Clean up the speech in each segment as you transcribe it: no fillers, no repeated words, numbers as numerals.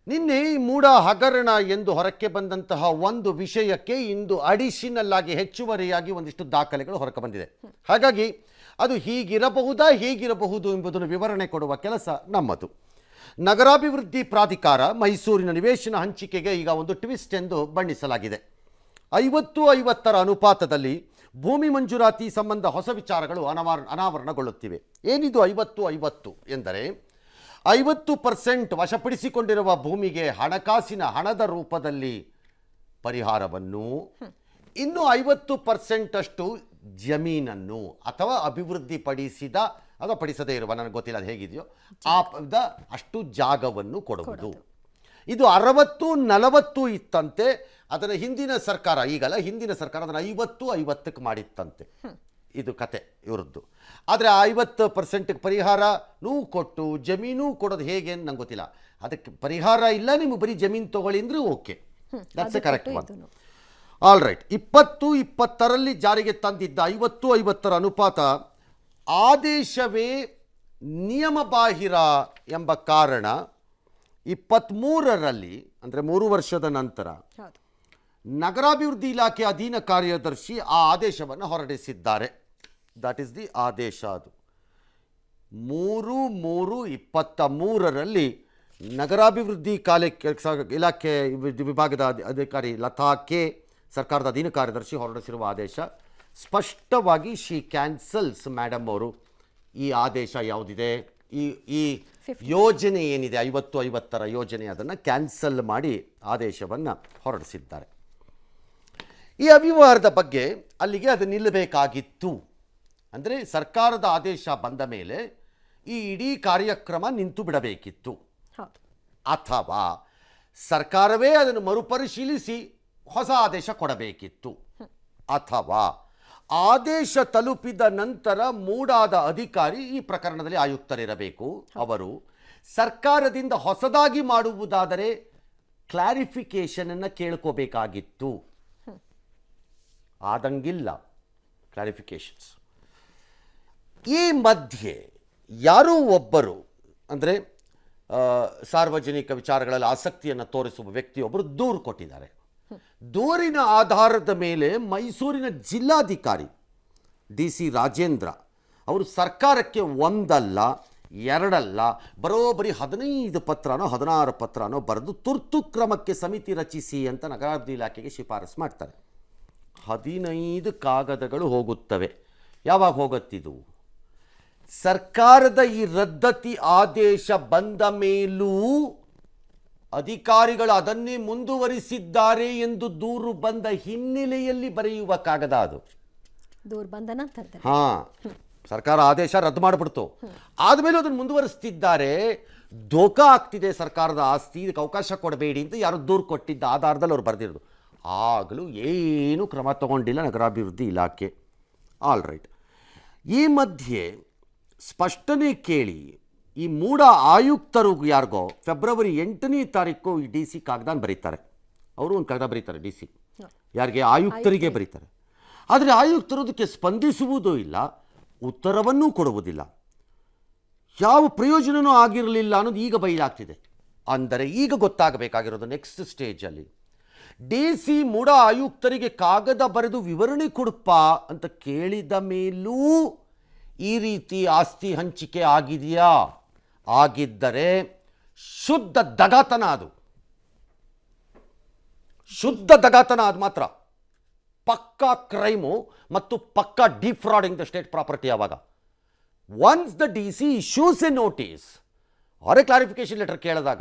ನಿನ್ನೆ ಈ ಮೂಡ ಹಗರಣ ಎಂದು ಹೊರಕ್ಕೆ ಬಂದಂತಹ ಒಂದು ವಿಷಯಕ್ಕೆ ಇಂದು ಅಡಿಷನಲ್ ಆಗಿ ಹೆಚ್ಚುವರಿಯಾಗಿ ಒಂದಿಷ್ಟು ದಾಖಲೆಗಳು ಹೊರಕ್ಕೆ ಬಂದಿದೆ. ಹಾಗಾಗಿ ಅದು ಹೀಗಿರಬಹುದು ಎಂಬುದನ್ನು ವಿವರಣೆ ಕೊಡುವ ಕೆಲಸ ನಮ್ಮದು. ನಗರಾಭಿವೃದ್ಧಿ ಪ್ರಾಧಿಕಾರ ಮೈಸೂರಿನ ನಿವೇಶನ ಹಂಚಿಕೆಗೆ ಈಗ ಒಂದು ಟ್ವಿಸ್ಟ್ ಎಂದು ಬಣ್ಣಿಸಲಾಗಿದೆ. 50-50 ಅನುಪಾತದಲ್ಲಿ ಭೂಮಿ ಮಂಜೂರಾತಿ ಸಂಬಂಧ ಹೊಸ ವಿಚಾರಗಳು ಅನಾವರಣಗೊಳ್ಳುತ್ತಿವೆ. ಏನಿದು 50-50 ಎಂದರೆ 50% ವಶಪಡಿಸಿಕೊಂಡಿರುವ ಭೂಮಿಗೆ ಹಣದ ರೂಪದಲ್ಲಿ ಪರಿಹಾರವನ್ನು, ಇನ್ನು 50% ಅಷ್ಟು ಜಮೀನನ್ನು ಅಥವಾ ಅಭಿವೃದ್ಧಿಪಡಿಸಿದ ಅಥವಾ ಪಡಿಸದೇ ಇರುವ, ನನಗೆ ಗೊತ್ತಿಲ್ಲ ಅದು ಹೇಗಿದೆಯೋ ಅಷ್ಟು ಜಾಗವನ್ನು ಕೊಡುವುದು. ಇದು 60-40 ಇತ್ತಂತೆ. ಅದನ್ನು ಹಿಂದಿನ ಸರ್ಕಾರ ಅದನ್ನು 50-50ಕ್ಕೆ ಮಾಡಿತ್ತಂತೆ. ಇದು ಕತೆ ಇವರದ್ದು. ಆದರೆ 50% ಪರಿಹಾರನೂ ಕೊಟ್ಟು ಜಮೀನು ಕೊಡೋದು ಹೇಗೆ ಅಂತ ನಂಗೆ ಗೊತ್ತಿಲ್ಲ. ಅದಕ್ಕೆ ಪರಿಹಾರ ಇಲ್ಲ, ನಿಮಗೆ ಬರೀ ಜಮೀನು ತೊಗೊಳ್ಳಿ ಅಂದರೆ okay, that's a correct one. All right. 2020ರಲ್ಲಿ ಜಾರಿಗೆ ತಂದಿದ್ದ 50-50 ಅನುಪಾತ ಆದೇಶವೇ ನಿಯಮಬಾಹಿರ ಎಂಬ ಕಾರಣ 23ರಲ್ಲಿ ಅಂದರೆ 3 ವರ್ಷದ ನಂತರ ನಗರಾಭಿವೃದ್ಧಿ ಇಲಾಖೆ ಅಧೀನ ಕಾರ್ಯದರ್ಶಿ ಆ ಆದೇಶವನ್ನು ಹೊರಡಿಸಿದ್ದಾರೆ. ದಟ್ ಈಸ್ ದಿ ಆದೇಶ. ಅದು 3/3/23ರಲ್ಲಿ ನಗರಾಭಿವೃದ್ಧಿ ಇಲಾಖೆ ವಿಭಾಗದ ಅಧಿಕಾರಿ ಲತಾ ಕೆ, ಸರ್ಕಾರದ ಅಧೀನ ಕಾರ್ಯದರ್ಶಿ ಹೊರಡಿಸಿರುವ ಆದೇಶ ಸ್ಪಷ್ಟವಾಗಿ ಶಿ ಕ್ಯಾನ್ಸಲ್ಸ್. ಮೇಡಮ್ ಅವರು ಈ ಆದೇಶ ಯಾವುದಿದೆ, ಈ ಯೋಜನೆ ಏನಿದೆ 50-50 ಯೋಜನೆ, ಅದನ್ನು ಕ್ಯಾನ್ಸಲ್ ಮಾಡಿ ಆದೇಶವನ್ನು ಹೊರಡಿಸಿದ್ದಾರೆ. ಈ ಅವ್ಯವಹಾರದ ಬಗ್ಗೆ ಅಲ್ಲಿಗೆ ಅದು ನಿಲ್ಲಬೇಕಾಗಿತ್ತು. ಅಂದರೆ ಸರ್ಕಾರದ ಆದೇಶ ಬಂದ ಮೇಲೆ ಈ ಇಡೀ ಕಾರ್ಯಕ್ರಮ ನಿಂತು ಬಿಡಬೇಕಿತ್ತು, ಅಥವಾ ಸರ್ಕಾರವೇ ಅದನ್ನು ಮರುಪರಿಶೀಲಿಸಿ ಹೊಸ ಆದೇಶ ಕೊಡಬೇಕಿತ್ತು, ಅಥವಾ ಆದೇಶ ತಲುಪಿದ ನಂತರ ಮೂಡಾದ ಅಧಿಕಾರಿ, ಈ ಪ್ರಕರಣದಲ್ಲಿ ಆಯುಕ್ತರಿರಬೇಕು, ಅವರು ಸರ್ಕಾರದಿಂದ ಹೊಸದಾಗಿ ಮಾಡುವುದಾದರೆ ಕ್ಲಾರಿಫಿಕೇಶನನ್ನು ಕೇಳ್ಕೋಬೇಕಾಗಿತ್ತು. ಆದಂಗಿಲ್ಲ ಕ್ಲಾರಿಫಿಕೇಶನ್ಸ್. ಈ ಮಧ್ಯೆ ಯಾರೋ ಒಬ್ಬರು, ಅಂದರೆ ಸಾರ್ವಜನಿಕ ವಿಚಾರಗಳಲ್ಲಿ ಆಸಕ್ತಿಯನ್ನು ತೋರಿಸುವ ವ್ಯಕ್ತಿಯೊಬ್ಬರು ದೂರು ಕೊಟ್ಟಿದ್ದಾರೆ. ದೂರಿನ ಆಧಾರದ ಮೇಲೆ ಮೈಸೂರಿನ ಜಿಲ್ಲಾಧಿಕಾರಿ DC ರಾಜೇಂದ್ರ ಅವರು ಸರ್ಕಾರಕ್ಕೆ 1 ಅಲ್ಲ 2 ಅಲ್ಲ, ಬರೋಬ್ಬರಿ 15 ಪತ್ರನೋ 16 ಪತ್ರನೋ ಬರೆದು ತುರ್ತು ಕ್ರಮಕ್ಕೆ ಸಮಿತಿ ರಚಿಸಿ ಅಂತ ನಗರಾಭಿವೃದ್ಧಿ ಇಲಾಖೆಗೆ ಶಿಫಾರಸು ಮಾಡ್ತಾರೆ. 15 ಕಾಗದಗಳು ಹೋಗುತ್ತವೆ. ಯಾವಾಗ ಹೋಗುತ್ತಿದ್ದು? ಸರ್ಕಾರದ ಈ ರದ್ದತಿ ಆದೇಶ ಬಂದ ಮೇಲೂ ಅಧಿಕಾರಿಗಳು ಅದನ್ನೇ ಮುಂದುವರಿಸಿದ್ದಾರೆ ಎಂದು ದೂರು ಬಂದ ಹಿನ್ನೆಲೆಯಲ್ಲಿ ಬರೆಯುವ ಕಾಗದ ಅದು. ದೂರು ಬಂದ ನಂತರ ಸರ್ಕಾರ ಆದೇಶ ರದ್ದು ಮಾಡಿಬಿಡ್ತು, ಆದಮೇಲೆ ಅದನ್ನು ಮುಂದುವರಿಸ್ತಿದ್ದಾರೆ. ಧೋಕಾ ಆಗ್ತಿದೆ ಸರ್ಕಾರದ ಆಸ್ತಿ, ಇದಕ್ಕೆ ಅವಕಾಶ ಕೊಡಬೇಡಿ ಅಂತ ಯಾರು ದೂರು ಕೊಟ್ಟಿದ್ದ ಆಧಾರದಲ್ಲಿ ಅವ್ರು ಬರೆದಿರೋದು. ಆಗಲೂ ಏನು ಕ್ರಮ ತಗೊಂಡಿಲ್ಲ ನಗರಾಭಿವೃದ್ಧಿ ಇಲಾಖೆ. All right. ಈ ಮಧ್ಯೆ ಸ್ಪಷ್ಟನೆ ಕೇಳಿ ಈ ಮೂಡ ಆಯುಕ್ತರು ಯಾರಿಗೋ ಫೆಬ್ರವರಿ 8ನೇ ತಾರೀಕು ಈ DC ಕಾಗದಾನ ಬರೀತಾರೆ. ಅವರು ಒಂದು ಕಾಗದ ಬರೀತಾರೆ DC, ಯಾರಿಗೆ? ಆಯುಕ್ತರಿಗೆ ಬರೀತಾರೆ. ಆದರೆ ಆಯುಕ್ತರು ಅದಕ್ಕೆ ಸ್ಪಂದಿಸುವುದೂ ಇಲ್ಲ, ಉತ್ತರವನ್ನೂ ಕೊಡುವುದಿಲ್ಲ. ಯಾವ ಪ್ರಯೋಜನವೂ ಆಗಿರಲಿಲ್ಲ ಅನ್ನೋದು ಈಗ ಬಯಲಾಗ್ತಿದೆ. ಅಂದರೆ ಈಗ ಗೊತ್ತಾಗಬೇಕಾಗಿರೋದು ನೆಕ್ಸ್ಟ್ ಸ್ಟೇಜಲ್ಲಿ DC ಮೂಡ ಆಯುಕ್ತರಿಗೆ ಕಾಗದ ಬರೆದು ವಿವರಣೆ ಕೊಡಪ್ಪ ಅಂತ ಕೇಳಿದ ಮೇಲೂ ಈ ರೀತಿ ಆಸ್ತಿ ಹಂಚಿಕೆ ಆಗಿದೆಯಾ? ಆಗಿದ್ದರೆ ಶುದ್ಧ ದಗಾತನ, ಅದು ಶುದ್ಧ ದಗಾತನ. ಅದು ಮಾತ್ರ ಪಕ್ಕಾ ಕ್ರೈಮು ಮತ್ತು ಪಕ್ಕಾ ಡಿಫ್ರಾಡಿಂಗ್ ದ ಸ್ಟೇಟ್ ಪ್ರಾಪರ್ಟಿ. ಆವಾಗ once the DC issues a notice ಅವರೇ ಕ್ಲಾರಿಫಿಕೇಶನ್ ಲೆಟರ್ ಕೇಳಿದಾಗ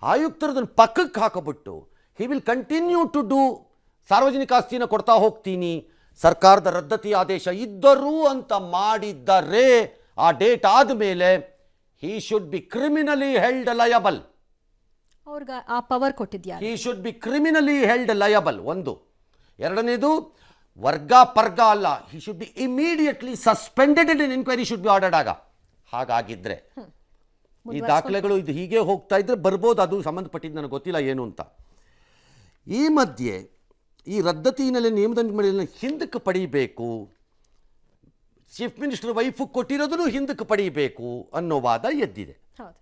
ಆಯುಕ್ತರದನ್ನು ಪಕ್ಕಕ್ಕೆ ಹಾಕಿಬಿಟ್ಟು he will continue to do, ಸಾರ್ವಜನಿಕ ಆಸ್ತಿನ ಕೊಡ್ತಾ ಹೋಗ್ತೀನಿ, ಸರ್ಕಾರದ ರದ್ದತಿ ಆದೇಶ ಇದ್ದರೂ ಅಂತ ಮಾಡಿದ್ದರೆ ಆ ಡೇಟ್ ಆದಮೇಲೆ he should be criminally held liable. ಅವ್ರಿಗೆ ಆ power ಕೊಟ್ಟಿದ್ಯಾರು? he should be criminally held liable. ಒಂದು. ಎರಡನೇದು ವರ್ಗ ಪರ್ಗ ಅಲ್ಲ, he should be immediately suspended and an inquiry should be ordered. ಹಾಗಾಗಿದ್ರೆ ಈ ದಾಖಲೆಗಳು ಇದು ಹೀಗೆ ಹೋಗ್ತಾ ಇದ್ರೆ ಬರ್ಬೋದು, ಅದು ಸಂಬಂಧಪಟ್ಟಿದ್ದು ನನಗೆ ಗೊತ್ತಿಲ್ಲ ಏನು ಅಂತ. ಈ ಮಧ್ಯೆ ಈ ರದ್ದತಿ ಹಿನ್ನೆಲೆ ನಿಯಮದ ಹಿಂದಕ್ಕೆ ಪಡೀಬೇಕು, ಚೀಫ್ ಮಿನಿಸ್ಟರ್ ವೈಫ್ ಕೊಟ್ಟಿರೋದನ್ನು ಹಿಂದಕ್ಕೆ ಪಡೀಬೇಕು ಅನ್ನೋ ವಾದ ಎದ್ದಿದೆ.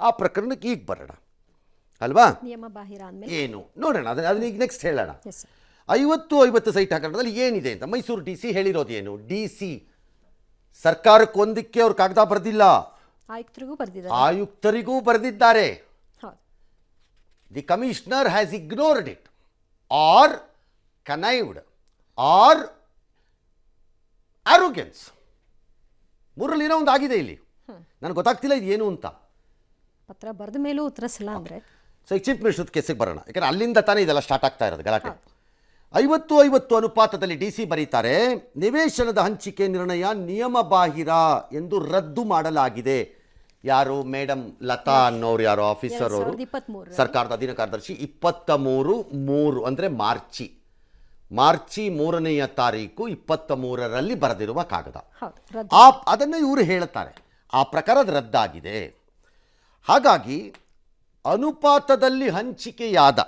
ಆ ಪ್ರಕರಣಕ್ಕೆ ಈಗ ಬರೋಣ. ಅಲ್ವಾ? ನಿಯಮ ಬಾಹಿರ ಅಂದಮೇಲೆ ಏನು ನೋಡೋಣ, ಅದನ್ನ ಈಗ ನೆಕ್ಸ್ಟ್ ಹೇಳೋಣ. Yes sir. 50 ಸೈಟ್ ಹಗರಣದಲ್ಲಿ ಏನಿದೆ ಅಂತ ಮೈಸೂರು ಡಿ ಸಿ ಹೇಳಿರೋದು ಏನು? ಡಿ ಸಿ ಸರ್ಕಾರಕ್ಕೆ ಒಂದಕ್ಕೆ ಅವ್ರು ಕಾಗದ ಬರೆದಿಲ್ಲ, ಆಯುಕ್ತರಿಗೂ ಬರ್ದಿದ್ದಾರೆ. ಆಯುಕ್ತರಿಗೂ ಬರೆದಿದ್ದಾರೆ. ಹೌದು. The commissioner has ignored it or connived or arrogance. ಮೂರಲ್ಲಿ ಏನೋ ಒಂದು ಆಗಿದೆ ಇಲ್ಲಿ, ನನಗೆ ಗೊತ್ತಾಗ್ತಿಲ್ಲ ಇದು ಏನು ಅಂತ. ಪತ್ರ ಬರೆದ ಮೇಲೂ ಉತ್ತರಿಸಿಲ್ಲ ಅಂದರೆ ಸೊ ಈಗ ಚೀಫ್ ಮಿನಿಸ್ಟರ್ ಕೇಸಿಗೆ ಬರೋಣ, ಯಾಕಂದರೆ ಅಲ್ಲಿಂದ ತಾನೇ ಇದೆಲ್ಲ ಸ್ಟಾರ್ಟ್ ಆಗ್ತಾ ಇರೋದು ಗಲಾಟೆ. 50-50 ಅನುಪಾತದಲ್ಲಿ ಡಿ ಸಿ ಬರೀತಾರೆ, ನಿವೇಶನದ ಹಂಚಿಕೆ ನಿರ್ಣಯ ನಿಯಮ ಬಾಹಿರ ಎಂದು ರದ್ದು ಮಾಡಲಾಗಿದೆ. ಯಾರು? ಮೇಡಮ್ ಲತಾ ಅನ್ನೋರು, ಯಾರು ಆಫೀಸರ್ ಅವರು, 2023 ಸರ್ಕಾರದ ಅಧೀನ ಕಾರ್ಯದರ್ಶಿ. 23/3 ಅಂದರೆ ಮಾರ್ಚಿ 3ನೇ ತಾರೀಕು 23ರಲ್ಲಿ ಬರೆದಿರುವ ಕಾಗದ. ಹೌದು, ರದ್ದು. ಅದನ್ನು ಇವರು ಹೇಳ್ತಾರೆ, ಆ ಪ್ರಕಾರ ಅದು ರದ್ದಾಗಿದೆ. ಹಾಗಾಗಿ ಅನುಪಾತದಲ್ಲಿ ಹಂಚಿಕೆಯಾದ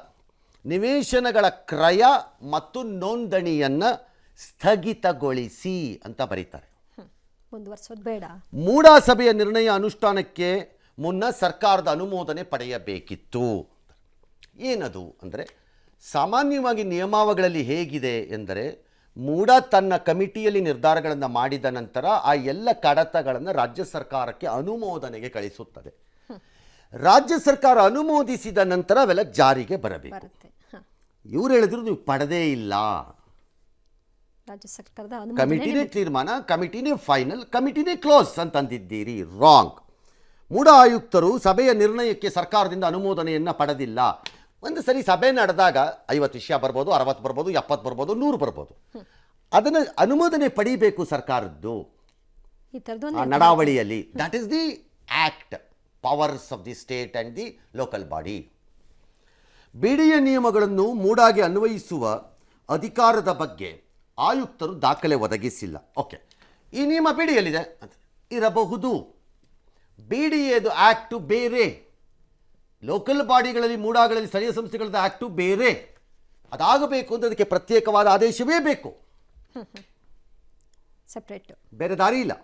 ನಿವೇಶನಗಳ ಕ್ರಯ ಮತ್ತು ನೋಂದಣಿಯನ್ನು ಸ್ಥಗಿತಗೊಳಿಸಿ ಅಂತ ಬರೀತಾರೆ. ಮುಂದುವರ್ಸೋದು ಬೇಡ. ಮೂಡಾ ಸಭೆಯ ನಿರ್ಣಯ ಅನುಷ್ಠಾನಕ್ಕೆ ಮುನ್ನ ಸರ್ಕಾರದ ಅನುಮೋದನೆ ಪಡೆಯಬೇಕಿತ್ತು. ಏನದು ಅಂದರೆ, ಸಾಮಾನ್ಯವಾಗಿ ನಿಯಮಾವಳಿಗಳಲ್ಲಿ ಹೇಗಿದೆ ಎಂದರೆ, ಮೂಡಾ ತನ್ನ ಕಮಿಟಿಯಲ್ಲಿ ನಿರ್ಧಾರಗಳನ್ನು ಮಾಡಿದ ನಂತರ ಆ ಎಲ್ಲ ಕಡತಗಳನ್ನು ರಾಜ್ಯ ಸರ್ಕಾರಕ್ಕೆ ಅನುಮೋದನೆಗೆ ಕಳಿಸುತ್ತದೆ. ರಾಜ್ಯ ಸರ್ಕಾರ ಅನುಮೋದಿಸಿದ ನಂತರ ಅವೆಲ್ಲ ಜಾರಿಗೆ ಬರಬೇಕು. ಬರುತ್ತೆ. ಹಾಂ, ಇವ್ರು ಹೇಳಿದ್ರು ನೀವು ಪಡೆದೇ ಇಲ್ಲ, ರಾಜ್ಯ ಸರ್ಕಾರದ ಕಮಿಟಿನೇ ತೀರ್ಮಾನ, ಕಮಿಟಿನೇ ಫೈನಲ್, ಕಮಿಟಿನೇ ಕ್ಲೋಸ್ ಅಂತಂದಿದ್ದೀರಿ. ರಾಂಗ್. ಮೂಡಾ ಆಯುಕ್ತರು ಸಭೆಯ ನಿರ್ಣಯಕ್ಕೆ ಸರ್ಕಾರದಿಂದ ಅನುಮೋದನೆಯನ್ನು ಪಡೆದಿಲ್ಲ. ಒಂದು ಸರಿ ಸಭೆ ನಡೆದಾಗ 50 ವಿಷಯ ಬರ್ಬೋದು, 60 ಬರ್ಬೋದು, 70 ಬರ್ಬೋದು, 100 ಬರ್ಬೋದು. ಅದನ್ನು ಅನುಮೋದನೆ ಪಡಿಬೇಕು ಸರ್ಕಾರದ್ದು ಈ ಥರದ್ದು ನಡಾವಳಿಯಲ್ಲಿ. That is the act, powers of the state and the local body. ಬಿಡಿಯ ನಿಯಮಗಳನ್ನು ಮೂಡಾಗೆ ಅನ್ವಯಿಸುವ ಅಧಿಕಾರದ ಬಗ್ಗೆ ಆಯುಕ್ತರು ದಾಖಲೆ ಒದಗಿಸಿಲ್ಲ. ಓಕೆ, ಈ ನಿಯಮ ಬಿಡಿಯಲ್ಲಿದೆ ಅಂತ ಇರಬಹುದು. ಬಿಡಿಎದು ಆ್ಯಕ್ಟು ಬೇರೆ, ಲೋಕಲ್ ಬಾಡಿಗಳಲ್ಲಿ, ಮೂಡಾಗಳಲ್ಲಿ, ಸ್ಥಳೀಯ ಸಂಸ್ಥೆಗಳದ್ದು ಆ್ಯಕ್ಟು ಬೇರೆ. ಅದಾಗಬೇಕು ಅಂತ ಅದಕ್ಕೆ ಪ್ರತ್ಯೇಕವಾದ ಆದೇಶವೇ ಬೇಕು, ಸಪ್ರೇಟ್, ಬೇರೆ ದಾರಿ ಇಲ್ಲ.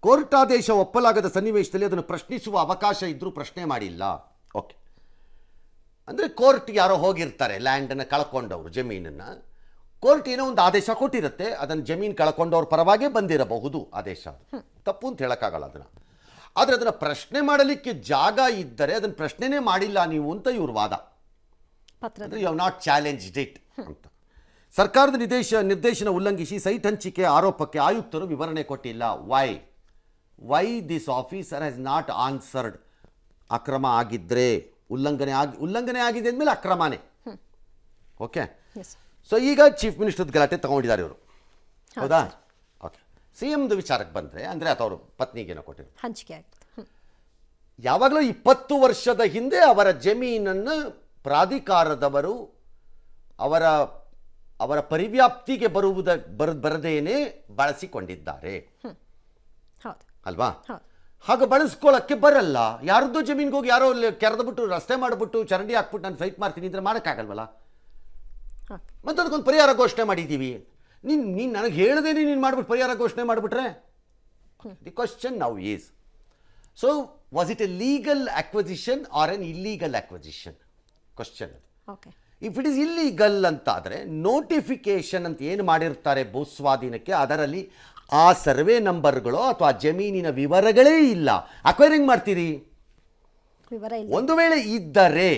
ಕೋರ್ಟ್ ಆದೇಶ ಒಪ್ಪಲಾಗದ ಸನ್ನಿವೇಶದಲ್ಲಿ ಅದನ್ನು ಪ್ರಶ್ನಿಸುವ ಅವಕಾಶ ಇದ್ದರೂ ಪ್ರಶ್ನೆ ಮಾಡಿಲ್ಲ. ಓಕೆ, ಅಂದರೆ ಕೋರ್ಟ್ ಯಾರೋ ಹೋಗಿರ್ತಾರೆ, ಲ್ಯಾಂಡನ್ನು ಕಳ್ಕೊಂಡವರು, ಜಮೀನನ್ನು. ಕೋರ್ಟ್ ಏನೋ ಒಂದು ಆದೇಶ ಕೊಟ್ಟಿರುತ್ತೆ, ಅದನ್ನು ಜಮೀನು ಕಳ್ಕೊಂಡವ್ರ ಪರವಾಗೇ ಬಂದಿರಬಹುದು ಆದೇಶ. ತಪ್ಪು ಅಂತ ಹೇಳೋಕ್ಕಾಗಲ್ಲ ಅದನ್ನು. ಆದರೆ ಅದನ್ನು ಪ್ರಶ್ನೆ ಮಾಡಲಿಕ್ಕೆ ಜಾಗ ಇದ್ದರೆ ಅದನ್ನು ಪ್ರಶ್ನೆನೇ ಮಾಡಿಲ್ಲ ನೀವು ಅಂತ ಇವ್ರ ವಾದ. ಅಂದರೆ you have not challenged it ಅಂತ. ಸರ್ಕಾರದ ನಿರ್ದೇಶನ ಉಲ್ಲಂಘಿಸಿ ಸೈಟ್ ಹಂಚಿಕೆ ಆರೋಪಕ್ಕೆ ಆಯುಕ್ತರು ವಿವರಣೆ ಕೊಟ್ಟಿಲ್ಲ. Why this officer has not answered. ಅಕ್ರಮ ಆಗಿದ್ದರೆ ಉಲ್ಲಂಘನೆ ಆಗಿದೆ ಅಂದಮೇಲೆ ಅಕ್ರಮನೇ. ಓಕೆ, ಸೊ ಈಗ ಚೀಫ್ ಮಿನಿಸ್ಟರ್ ಗಲಾಟೆ ತಗೊಂಡಿದ್ದಾರೆ ಇವರು, ಹೌದಾ? ಓಕೆ, ಸಿ ಎಮ್ದು ವಿಚಾರಕ್ಕೆ ಬಂದರೆ, ಅಂದರೆ ಅಥವಾ ಅವರು ಪತ್ನಿಗೇನೋ ಕೊಟ್ಟಿರು ಹಂಚಿಕೆ ಆಗುತ್ತೆ. ಯಾವಾಗಲೂ 20 ವರ್ಷದ ಹಿಂದೆ ಅವರ ಜಮೀನನ್ನು ಪ್ರಾಧಿಕಾರದವರು ಅವರ ಪರಿವ್ಯಾಪ್ತಿಗೆ ಬರದೇನೆ ಬಳಸಿಕೊಂಡಿದ್ದಾರೆ ಅಲ್ವಾ? ಹಾಗೆ ಬಳಸ್ಕೊಳ್ಳೋಕ್ಕೆ ಬರಲ್ಲ. ಯಾರದ್ದು ಜಮೀನಿಗೆ ಹೋಗಿ ಯಾರೋ ಕೆರೆದ್ಬಿಟ್ಟು ರಸ್ತೆ ಮಾಡಿಬಿಟ್ಟು ಚರಂಡಿ ಹಾಕ್ಬಿಟ್ಟು ನಾನು ಫೈಟ್ ಮಾಡ್ತೀನಿ ಅಂದರೆ ಮಾಡೋಕ್ಕಾಗಲ್ವಲ್ಲ. ಮತ್ತು ಅದಕ್ಕೊಂದು ಪರಿಹಾರ ಘೋಷಣೆ ಮಾಡಿದ್ದೀವಿ. ನೀನು ನನಗೆ ಹೇಳ್ದೇನೆ ನೀನು ಮಾಡಿಬಿಟ್ಟು ಪರಿಹಾರ ಘೋಷಣೆ ಮಾಡಿಬಿಟ್ರೆ, the question now is, so was it a legal acquisition or an illegal acquisition? Question. If it is illegal ಅಂತಾದರೆ ನೋಟಿಫಿಕೇಶನ್ ಅಂತ ಏನು ಮಾಡಿರ್ತಾರೆ ಭೂಸ್ವಾಧೀನಕ್ಕೆ, ಅದರಲ್ಲಿ ಆ ಸರ್ವೆ ನಂಬರ್ಗಳು ಅಥವಾ ಜಮೀನಿನ ವಿವರಗಳೇ ಇಲ್ಲ. ಅಕ್ವೈರ್ ಹೆಂಗೆ ಮಾಡ್ತೀರಿ? ಒಂದು ವೇಳೆ ಇದ್ದರೆ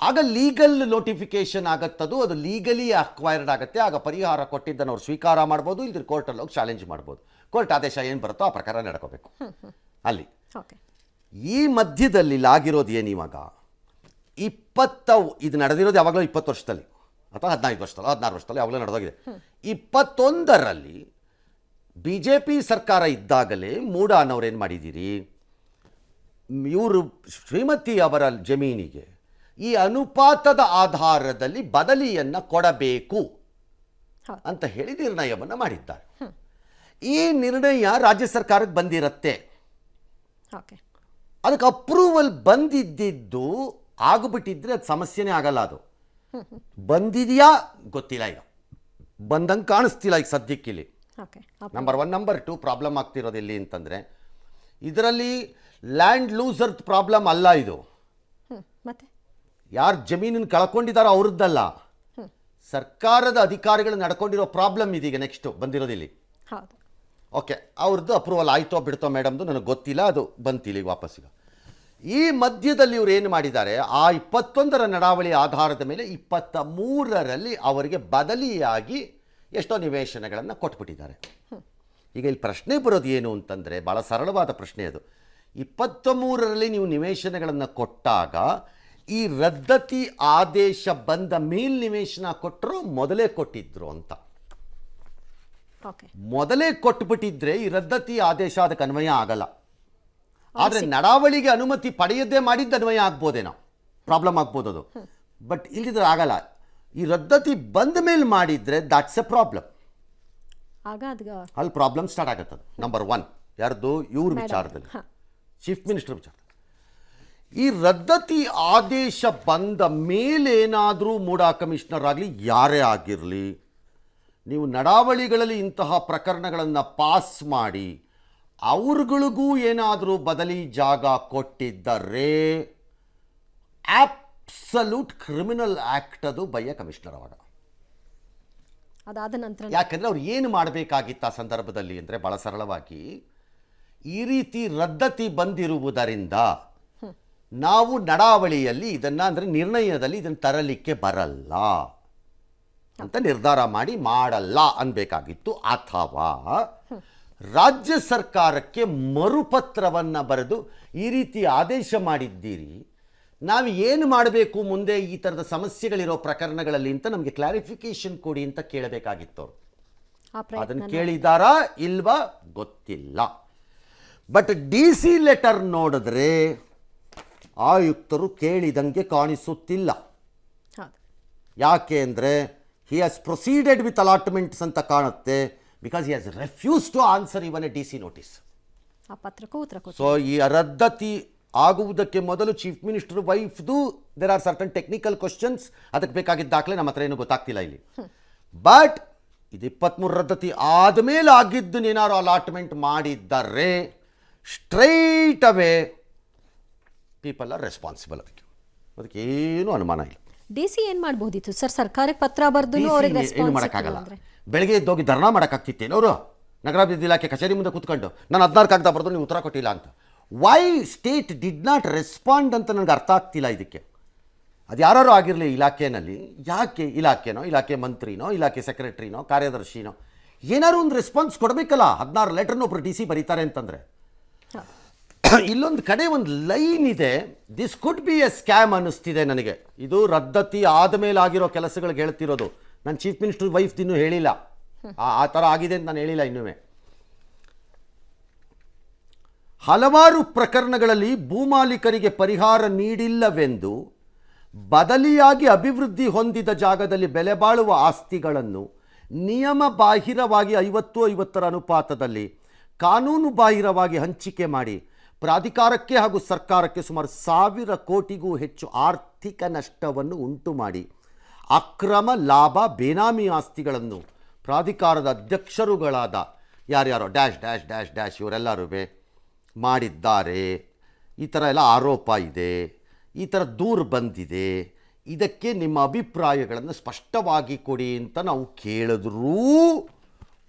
ಆಗ ಲೀಗಲ್ ನೋಟಿಫಿಕೇಶನ್ ಆಗತ್ತದು, ಅದು ಲೀಗಲಿ ಅಕ್ವೈರ್ಡ್ ಆಗುತ್ತೆ. ಆಗ ಪರಿಹಾರ ಕೊಟ್ಟಿದ್ದನ್ನು ಅವ್ರು ಸ್ವೀಕಾರ ಮಾಡ್ಬೋದು, ಇಲ್ದಿರ ಕೋರ್ಟಲ್ಲಿ ಹೋಗಿ ಚಾಲೆಂಜ್ ಮಾಡ್ಬೋದು. ಕೋರ್ಟ್ ಆದೇಶ ಏನು ಬರುತ್ತೋ ಆ ಪ್ರಕಾರ ನಡ್ಕೋಬೇಕು ಅಲ್ಲಿ. ಈ ಮಧ್ಯದಲ್ಲಿ ಆಗಿರೋದು ಏನು ಇವಾಗ? ಇದು ನಡೆದಿರೋದು ಯಾವಾಗಲೂ 20 ವರ್ಷದಲ್ಲಿ ಅಥವಾ 15 ವರ್ಷದಲ್ಲಿ 16 ವರ್ಷದಲ್ಲಿ ಯಾವಾಗಲೂ ನಡೆದೋಗಿದೆ. 21ರಲ್ಲಿ BJP ಸರ್ಕಾರ ಇದ್ದಾಗಲೇ ಮೂಡಾ ಅನ್ನೋರು ಏನು ಮಾಡಿದ್ದೀರಿ, ಇವರು ಶ್ರೀಮತಿ ಅವರ ಜಮೀನಿಗೆ ಈ ಅನುಪಾತದ ಆಧಾರದಲ್ಲಿ ಬದಲಿಯನ್ನು ಕೊಡಬೇಕು ಅಂತ ಹೇಳಿ ನಿರ್ಣಯವನ್ನು ಮಾಡಿದ್ದಾರೆ. ಈ ನಿರ್ಣಯ ರಾಜ್ಯ ಸರ್ಕಾರಕ್ಕೆ ಬಂದಿರುತ್ತೆ. ಅದಕ್ಕೆ ಅಪ್ರೂವಲ್ ಬಂದಿದ್ದು ಆಗಿಬಿಟ್ಟಿದ್ರೆ ಅದು ಸಮಸ್ಯೆನೇ ಆಗಲ್ಲ. ಅದು ಬಂದಿದೆಯಾ ಗೊತ್ತಿಲ್ಲ, ಈಗ ಬಂದಂಗೆ ಕಾಣಿಸ್ತಿಲ್ಲ ಈಗ ಸದ್ಯಕ್ಕಿಲ್ಲಿ. ನಂಬರ್ 1. ನಂಬರ್ 2 ಪ್ರಾಬ್ಲಮ್ ಆಗ್ತಿರೋದು ಎಲ್ಲಿ ಅಂತಂದರೆ, ಇದರಲ್ಲಿ ಲ್ಯಾಂಡ್ ಲೂಸರ್ದ್ ಪ್ರಾಬ್ಲಮ್ ಅಲ್ಲ ಇದು. ಯಾರು ಜಮೀನನ್ನು ಕಳ್ಕೊಂಡಿದ್ದಾರೋ ಅವ್ರದ್ದಲ್ಲ, ಸರ್ಕಾರದ ಅಧಿಕಾರಿಗಳು ನಡ್ಕೊಂಡಿರೋ ಪ್ರಾಬ್ಲಮ್ ಇದೀಗ ನೆಕ್ಸ್ಟು ಬಂದಿರೋದಿಲ್ಲಿ. ಹೌದು. ಓಕೆ, ಅವ್ರದ್ದು ಅಪ್ರೂವಲ್ ಆಯಿತೋ ಬಿಡ್ತೋ ಮೇಡಮ್ದು ನನಗೆ ಗೊತ್ತಿಲ್ಲ, ಅದು ಬಂತಿಲ್ಲ ಈಗ ವಾಪಸ್ಸಿಗ. ಈ ಮಧ್ಯದಲ್ಲಿ ಇವರು ಏನು ಮಾಡಿದ್ದಾರೆ, ಆ 21ರ ನಡಾವಳಿ ಆಧಾರದ ಮೇಲೆ 23ರಲ್ಲಿ ಅವರಿಗೆ ಬದಲಿಯಾಗಿ ಎಷ್ಟೋ ನಿವೇಶನಗಳನ್ನು ಕೊಟ್ಬಿಟ್ಟಿದ್ದಾರೆ. ಈಗ ಇಲ್ಲಿ ಪ್ರಶ್ನೆ ಬರೋದು ಏನು ಅಂತಂದರೆ, ಭಾಳ ಸರಳವಾದ ಪ್ರಶ್ನೆ ಅದು. 23ರಲ್ಲಿ ನೀವು ನಿವೇಶನಗಳನ್ನು ಕೊಟ್ಟಾಗ ಈ ರದ್ದತಿ ಆದೇಶ ಬಂದ ಮೇಲೆ ನಿವೇಶನ ಕೊಟ್ಟರು ಮೊದಲೇ ಕೊಟ್ಟಿದ್ರು ಅಂತ. ಓಕೆ. ಮೊದಲೇ ಕೊಟ್ಬಿಟ್ಟಿದ್ರೆ ಈ ರದ್ದತಿ ಆದೇಶ ಅದಕ್ಕೆ ಅನ್ವಯ ಆಗಲ್ಲ. ಆದರೆ ನಡಾವಳಿಗೆ ಅನುಮತಿ ಪಡೆಯದೇ ಮಾಡಿದ್ದು ಅನ್ವಯ ಆಗ್ಬೋದೇನೋ, ಪ್ರಾಬ್ಲಮ್ ಆಗ್ಬೋದು ಅದು. ಬಟ್ ಇಲ್ಲಿದ್ರೆ ಆಗಲ್ಲ. ಈ ರದ್ದತಿ ಬಂದ ಮೇಲೆ ಮಾಡಿದರೆ ದಾಟ್ಸ್ ಎ ಪ್ರಾಬ್ಲಮ್. ಆಗ ಅಲ್ಲಿ ಪ್ರಾಬ್ಲಮ್ ಸ್ಟಾರ್ಟ್ ಆಗುತ್ತದೆ. ನಂಬರ್ 1 ಯಾರ್ದು, ಇವ್ರ ವಿಚಾರದಲ್ಲಿ, ಚೀಫ್ ಮಿನಿಸ್ಟರ್ ವಿಚಾರ. ಈ ರದ್ದತಿ ಆದೇಶ ಬಂದ ಮೇಲೇನಾದರೂ ಮೂಡಾ ಕಮಿಷನರ್ ಆಗಲಿ ಯಾರೇ ಆಗಿರಲಿ, ನೀವು ನಡಾವಳಿಗಳಲ್ಲಿ ಇಂತಹ ಪ್ರಕರಣಗಳನ್ನು ಪಾಸ್ ಮಾಡಿ ಅವ್ರಗಳಿಗೂ ಏನಾದರೂ ಬದಲಿ ಜಾಗ ಕೊಟ್ಟಿದ್ದರೆ ಆಬ್ಸಲ್ಯೂಟ್ ಕ್ರಿಮಿನಲ್ ಆ್ಯಕ್ಟ್ ಅದು ಬೈ ಎ ಕಮಿಷನರ್ ಅವಾಗ. ಅದಾದ ನಂತರ ಯಾಕಂದರೆ ಅವ್ರು ಏನು ಮಾಡಬೇಕಾಗಿತ್ತು ಆ ಸಂದರ್ಭದಲ್ಲಿ ಅಂದರೆ, ಭಾಳ ಸರಳವಾಗಿ ಈ ರೀತಿ ರದ್ದತಿ ಬಂದಿರುವುದರಿಂದ ನಾವು ನಡಾವಳಿಯಲ್ಲಿ ಇದನ್ನು ಅಂದರೆ ನಿರ್ಣಯದಲ್ಲಿ ಇದನ್ನು ತರಲಿಕ್ಕೆ ಬರಲ್ಲ ಅಂತ ನಿರ್ಧಾರ ಮಾಡಿ ಮಾಡಲ್ಲ ಅನ್ಬೇಕಾಗಿತ್ತು. ಅಥವಾ ರಾಜ್ಯ ಸರ್ಕಾರಕ್ಕೆ ಮರುಪತ್ರವನ್ನು ಬರೆದು ಈ ರೀತಿ ಆದೇಶ ಮಾಡಿದ್ದೀರಿ, ನಾವು ಏನು ಮಾಡಬೇಕು ಮುಂದೆ ಈ ಥರದ ಸಮಸ್ಯೆಗಳಿರೋ ಪ್ರಕರಣಗಳಲ್ಲಿ ಅಂತ ನಮಗೆ ಕ್ಲಾರಿಫಿಕೇಶನ್ ಕೊಡಿ ಅಂತ ಕೇಳಬೇಕಾಗಿತ್ತು ಅವರು. ಅದನ್ನು ಕೇಳಿದಾರಾ ಇಲ್ವಾ ಗೊತ್ತಿಲ್ಲ. ಬಟ್ DC ಲೆಟರ್ ನೋಡಿದ್ರೆ ಆಯುಕ್ತರು ಕೇಳಿದಂಗೆ ಕಾಣಿಸುತ್ತಿಲ್ಲ. ಯಾಕೆ ಅಂದರೆ he has proceeded with allotments ಅಂತ ಕಾಣುತ್ತೆ, because he has refuse to answer even a DC notice. ಆ ಪತ್ರಕ್ಕೂ ಉತ್ತರ ಕೊಟ್ಟು. ಸೊ ಈ ರದ್ದತಿ ಆಗುವುದಕ್ಕೆ ಮೊದಲು ಚೀಫ್ ಮಿನಿಸ್ಟರ್ ವೈಫ್ದು there are certain technical questions, ಅದಕ್ಕೆ ಬೇಕಾಗಿದ್ದ ದಾಖಲೆ ನಮ್ಮ ಹತ್ರ ಏನೂ ಗೊತ್ತಾಗ್ತಿಲ್ಲ ಇಲ್ಲಿ. ಬಟ್ ಇದು 23 ರದ್ದತಿ ಆದಮೇಲೆ ಆಗಿದ್ದನ್ನೇನಾರು ಅಲಾಟ್ಮೆಂಟ್ ಮಾಡಿದ್ದಾರೆ straight away people are responsible. ಅದಕ್ಕೆ ಏನೂ ಅನುಮಾನ ಇಲ್ಲ. DC ಏನು ಮಾಡ್ಬೋದಿತ್ತು ಸರ್, ಸರ್ಕಾರಕ್ಕೆ ಪತ್ರ ಬರೆದು ಅವ್ರಿಗೆ ಏನು ಮಾಡೋಕ್ಕಾಗಲ್ಲ. ಬೆಳಗ್ಗೆ ಎದ್ದೋಗಿ ಧರ್ನಾ ಮಾಡೋಕ್ಕಾಗ್ತಿತ್ತೇನು ಅವರು ನಗರಾಭಿವೃದ್ಧಿ ಇಲಾಖೆ ಕಚೇರಿ ಮುಂದೆ ಕೂತ್ಕೊಂಡು ನಾನು 16 ಕಾಗದ ಬರೆದು ನೀವು ಉತ್ತರ ಕೊಟ್ಟಿಲ್ಲ ಅಂತ. Why state did not respond ಅಂತ ನನಗೆ ಅರ್ಥ ಆಗ್ತಿಲ್ಲ ಇದಕ್ಕೆ. ಅದು ಯಾರು ಆಗಿರಲಿ ಇಲಾಖೆಯಲ್ಲಿ, ಯಾಕೆ ಇಲಾಖೆನೋ, ಇಲಾಖೆ ಮಂತ್ರಿನೋ, ಇಲಾಖೆ ಸೆಕ್ರೆಟ್ರಿನೋ, ಕಾರ್ಯದರ್ಶಿನೋ ಏನಾದ್ರು ಒಂದು ರೆಸ್ಪಾನ್ಸ್ ಕೊಡಬೇಕಲ್ಲ. 16 ಲೆಟರ್ನ ಒಬ್ಬರು DC ಬರೀತಾರೆ ಅಂತಂದರೆ. ಇಲ್ಲೊಂದು ಕಡೆ ಒಂದು ಲೈನ್ ಇದೆ, this could be A scam ಅನ್ನಿಸ್ತಿದೆ ನನಗೆ. ಇದು ರದ್ದತಿ ಆದಮೇಲೆ ಆಗಿರೋ ಕೆಲಸಗಳಿಗೆ ಹೇಳ್ತಿರೋದು. ನಾನು ಚೀಫ್ ಮಿನಿಸ್ಟರ್ ವೈಫ್ ಇನ್ನೂ ಹೇಳಿಲ್ಲ, ಆ ಥರ ಆಗಿದೆ ಅಂತ ನಾನು ಹೇಳಿಲ್ಲ ಇನ್ನೂ. ಹಲವಾರು ಪ್ರಕರಣಗಳಲ್ಲಿ ಭೂಮಾಲೀಕರಿಗೆ ಪರಿಹಾರ ನೀಡಿಲ್ಲವೆಂದು ಬದಲಿಯಾಗಿ ಅಭಿವೃದ್ಧಿ ಹೊಂದಿದ ಜಾಗದಲ್ಲಿ ಬೆಲೆ ಬಾಳುವ ಆಸ್ತಿಗಳನ್ನು ನಿಯಮ ಬಾಹಿರವಾಗಿ 50-50ರ ಅನುಪಾತದಲ್ಲಿ ಕಾನೂನು ಬಾಹಿರವಾಗಿ ಹಂಚಿಕೆ ಮಾಡಿ ಪ್ರಾಧಿಕಾರಕ್ಕೆ ಹಾಗೂ ಸರ್ಕಾರಕ್ಕೆ ಸುಮಾರು 1000 ಕೋಟಿಗೂ ಹೆಚ್ಚು ಆರ್ಥಿಕ ನಷ್ಟವನ್ನು ಉಂಟು ಮಾಡಿ ಅಕ್ರಮ ಲಾಭ ಬೇನಾಮಿ ಆಸ್ತಿಗಳನ್ನು ಪ್ರಾಧಿಕಾರದ ಅಧ್ಯಕ್ಷರುಗಳಾದ ಯಾರ್ಯಾರೋ ಡ್ಯಾಶ್ ಡ್ಯಾಶ್ ಡ್ಯಾಶ್ ಡ್ಯಾಶ್ ಇವರೆಲ್ಲರೂ ಮಾಡಿದ್ದಾರೆ. ಈ ಥರ ಎಲ್ಲ ಆರೋಪ ಇದೆ, ಈ ಥರ ದೂರು ಬಂದಿದೆ. ಇದಕ್ಕೆ ನಿಮ್ಮ ಅಭಿಪ್ರಾಯಗಳನ್ನು ಸ್ಪಷ್ಟವಾಗಿ ಕೊಡಿ ಅಂತ ನಾವು ಕೇಳಿದ್ರೂ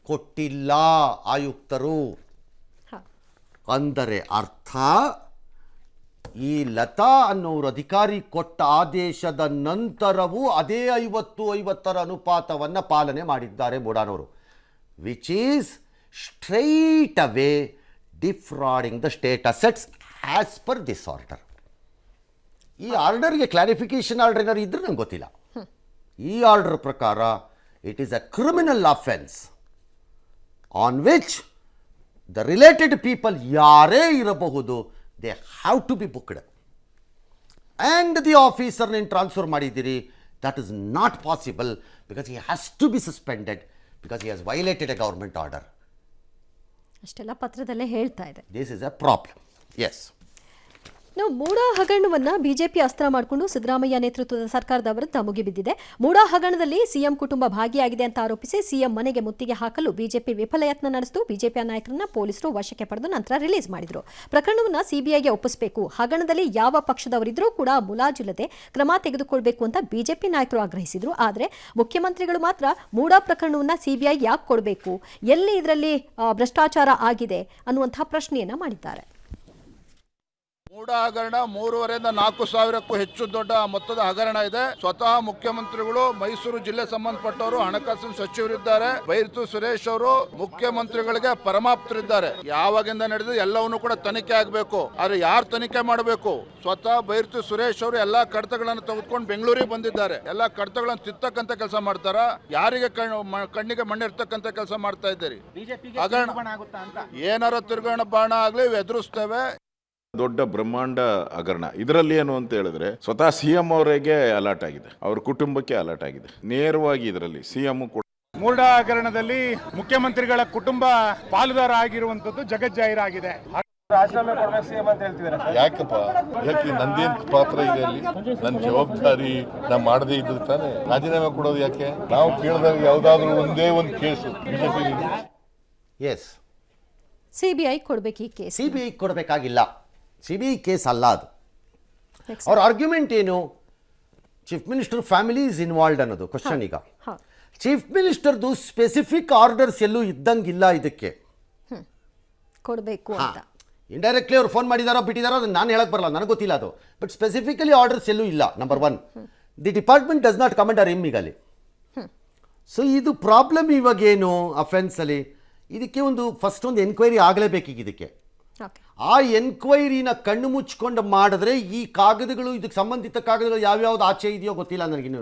ಕೊಟ್ಟಿಲ್ಲ ಆಯುಕ್ತರು. ಅಂದರೆ ಅರ್ಥ ಈ ಲತಾ ಅನ್ನೋರು ಅಧಿಕಾರಿ ಕೊಟ್ಟ ಆದೇಶದ ನಂತರವೂ ಅದೇ 50-50ರ ಅನುಪಾತವನ್ನು ಪಾಲನೆ ಮಾಡಿದ್ದಾರೆ ಮೂಡಾನವರು, which is straight away defrauding the state assets as per this order. ಈ ಆರ್ಡರ್ಗೆ ಕ್ಲಾರಿಫಿಕೇಶನ್ ಆರ್ಡರ್ ಏನಾದ್ರು ಇದ್ರೆ ನಂಗೆ ಗೊತ್ತಿಲ್ಲ. ಈ ಆರ್ಡರ್ ಪ್ರಕಾರ it is a criminal offence on which the related people ಯಾರೇ ಇರಬಹುದು, they have to be booked. And the ಆಫೀಸರ್ನ ಟ್ರಾನ್ಸ್ಫರ್ ಮಾಡಿದ್ದೀರಿ, that is not possible because he has to be suspended because he has violated a government order. ಅಷ್ಟೆಲ್ಲ ಪತ್ರದಲ್ಲೇ ಹೇಳ್ತಾ ಇದೆ. This is a problem. Yes. ನಾವು MUDA ಹಗರಣವನ್ನ BJP ಅಸ್ತ್ರ ಮಾಡಿಕೊಂಡು ಸಿದ್ದರಾಮಯ್ಯ ನೇತೃತ್ವದ ಸರ್ಕಾರದ ವಿರುದ್ಧ ಮುಗಿಬಿದ್ದಿದೆ. ಮೂಡ ಹಗರಣದಲ್ಲಿ ಸಿಎಂ ಕುಟುಂಬ ಭಾಗಿಯಾಗಿದೆ ಅಂತ ಆರೋಪಿಸಿ ಸಿಎಂ ಮನೆಗೆ ಮುತ್ತಿಗೆ ಹಾಕಲು ಬಿಜೆಪಿ ವಿಫಲ ಯತ್ನ ನಡೆಸಿತು. ಬಿಜೆಪಿಯ ನಾಯಕರನ್ನ ಪೊಲೀಸರು ವಶಕ್ಕೆ ಪಡೆದು ನಂತರ ರಿಲೀಸ್ ಮಾಡಿದ್ರು. ಪ್ರಕರಣವನ್ನ ಸಿಬಿಐಗೆ ಒಪ್ಪಿಸಬೇಕು, ಹಗರಣದಲ್ಲಿ ಯಾವ ಪಕ್ಷದವರಿದ್ರೂ ಕೂಡ ಮುಲಾಜಿಲ್ಲದೆ ಕ್ರಮ ತೆಗೆದುಕೊಳ್ಬೇಕು ಅಂತ ಬಿಜೆಪಿ ನಾಯಕರು ಆಗ್ರಹಿಸಿದ್ರು. ಆದರೆ ಮುಖ್ಯಮಂತ್ರಿಗಳು ಮಾತ್ರ ಮೂಡ ಪ್ರಕರಣವನ್ನ ಸಿಬಿಐ ಯಾಕೆ ಕೊಡಬೇಕು, ಎಲ್ಲಿ ಇದರಲ್ಲಿ ಭ್ರಷ್ಟಾಚಾರ ಆಗಿದೆ ಅನ್ನುವಂತಹ ಪ್ರಶ್ನೆಯನ್ನ ಮಾಡಿದ್ದಾರೆ. ಮೂಡ ಹಗರಣ 3,500 ರಿಂದ 4,000ಕ್ಕೂ ಹೆಚ್ಚು ದೊಡ್ಡ ಮೊತ್ತದ ಹಗರಣ ಇದೆ. ಸ್ವತಃ ಮುಖ್ಯಮಂತ್ರಿಗಳು, ಮೈಸೂರು ಜಿಲ್ಲೆ ಸಂಬಂಧಪಟ್ಟವರು, ಹಣಕಾಸಿನ ಸಚಿವರಿದ್ದಾರೆ. ಬೈರತು ಸುರೇಶ್ ಅವರು ಮುಖ್ಯಮಂತ್ರಿಗಳಿಗೆ ಪರಮಾಪ್ತರಿದ್ದಾರೆ. ಯಾವಾಗಿಂದ ನಡೆದು ಎಲ್ಲವನ್ನೂ ಕೂಡ ತನಿಖೆ ಆಗಬೇಕು. ಆದ್ರೆ ಯಾರು ತನಿಖೆ ಮಾಡಬೇಕು? ಸ್ವತಃ ಬೈರತು ಸುರೇಶ್ ಅವರು ಎಲ್ಲಾ ಕಡತಗಳನ್ನು ತೆಗೆದುಕೊಂಡು ಬೆಂಗಳೂರಿಗೆ ಬಂದಿದ್ದಾರೆ. ಎಲ್ಲಾ ಕಡತಗಳನ್ನು ತಿರ್ತಕ್ಕಂತ ಕೆಲಸ ಮಾಡ್ತಾರ. ಯಾರಿಗೆ ಕಣ್ಣಿಗೆ ಮಣ್ಣಿರ್ತಕ್ಕಂತ ಕೆಲಸ ಮಾಡ್ತಾ ಇದ್ದೀರಿ? ಹಗರಣ ಏನಾರ ತಿರುಗಣ ಬಾಣ ಆಗ್ಲಿ ಎದುರಿಸ್ತೇವೆ. ದೊಡ್ಡ ಬ್ರಹ್ಮಾಂಡ ಹಗರಣ. ಇದರಲ್ಲಿ ಏನು ಅಂತ ಹೇಳಿದ್ರೆ ಸ್ವತಃ ಸಿಎಂ ಅವರಿಗೆ ಅಲರ್ಟ್ ಆಗಿದೆ, ಅವ್ರ ಕುಟುಂಬಕ್ಕೆ ಅಲರ್ಟ್ ಆಗಿದೆ. ನೇರವಾಗಿ ಇದರಲ್ಲಿ ಸಿಎಂ ಮೂಡ ಹಗರಣದಲ್ಲಿ ಮುಖ್ಯಮಂತ್ರಿಗಳ ಕುಟುಂಬ ಪಾಲುದಾರ ಆಗಿರುವಂತದ್ದು ಜಗಜ್ಜಾಹೀರಾಗಿದೆ. ರಾಜೀನಾಮೆ ಕೊಡ್ಬೇಕು ಸಿಎಂ ಅಂತ ಹೇಳ್ತಿದ್ದಾರೆ. ಯಾಕಪ್ಪ? ಯಾಕೆ ನಂದೇನ್ ಪಾತ್ರ ಇದೆ ಅಲ್ಲಿ? ನನ್ನ ಜವಾಬ್ದಾರಿ ನಾ ಮಾಡದೇ ಇದ್ರೆ ತಾನೆ ರಾಜೀನಾಮೆ ಕೊಡೋದು ಯಾಕೆ? ನಾವು ಕೇಳಿದಾಗ ಯಾವ್ದಾದ್ರು ಒಂದೇ ಒಂದು ಕೇಸು ಬಿಜೆಪಿ ಎಸ್, ಸಿಬಿಐ ಕೊಡ್ಬೇಕು ಈ ಕೇಸ್. ಸಿಬಿಐ ಕೊಡಬೇಕಾಗಿಲ್ಲ. ಸಿಬಿಐ ಕೇಸ್ ಅಲ್ಲ ಅದು. Next. ಅವ್ರ ಆರ್ಗ್ಯುಮೆಂಟ್ ಏನು? Chief minister family is involved ಅನ್ನೋದು ಕ್ವಶನ್. ಈಗ ಹಾ. ಚೀಫ್ ಮಿನಿಸ್ಟರ್ದು ಸ್ಪೆಸಿಫಿಕ್ ಆರ್ಡರ್ಸ್ ಎಲ್ಲೂ ಇದ್ದಂಗಿಲ್ಲ ಇದಕ್ಕೆ. ಕೊಡಬೇಕು ಅಂತ ಇಂಡೈರೆಕ್ಟ್ಲಿ ಅವ್ರು ಫೋನ್ ಮಾಡಿದಾರೋ ಬಿಟ್ಟಿದಾರೋ ಅದನ್ನು ನಾನು ಹೇಳಕ್ ಬರಲ್ಲ, ನನಗೆ ಗೊತ್ತಿಲ್ಲ ಅದು. ಬಟ್ ಸ್ಪೆಸಿಫಿಕಲಿ ಆರ್ಡರ್ಸ್ ಎಲ್ಲೂ ಇಲ್ಲ. Number 1, the department does not comment or illegally. So ಇದು ಪ್ರಾಬ್ಲಮ್. ಇವಾಗೇನು ಅಫೆನ್ಸಲ್ಲಿ ಇದಕ್ಕೆ ಫಸ್ಟ್ ಒಂದು ಎನ್ಕ್ವೈರಿ ಆಗಲೇಬೇಕೀಗ ಇದಕ್ಕೆ. ಓಕೆ. ಆ ಎನ್ಕ್ವೈರಿನ ಕಣ್ಣು ಮುಚ್ಕೊಂಡು ಮಾಡಿದ್ರೆ ಈ ಕಾಗದಗಳು, ಇದಕ್ಕೆ ಸಂಬಂಧಿತ ಕಾಗದಗಳು ಯಾವ್ಯಾವ್ದು ಆಚೆ ಇದೆಯೋ ಗೊತ್ತಿಲ್ಲ ನನಗಿನ್ನೂ.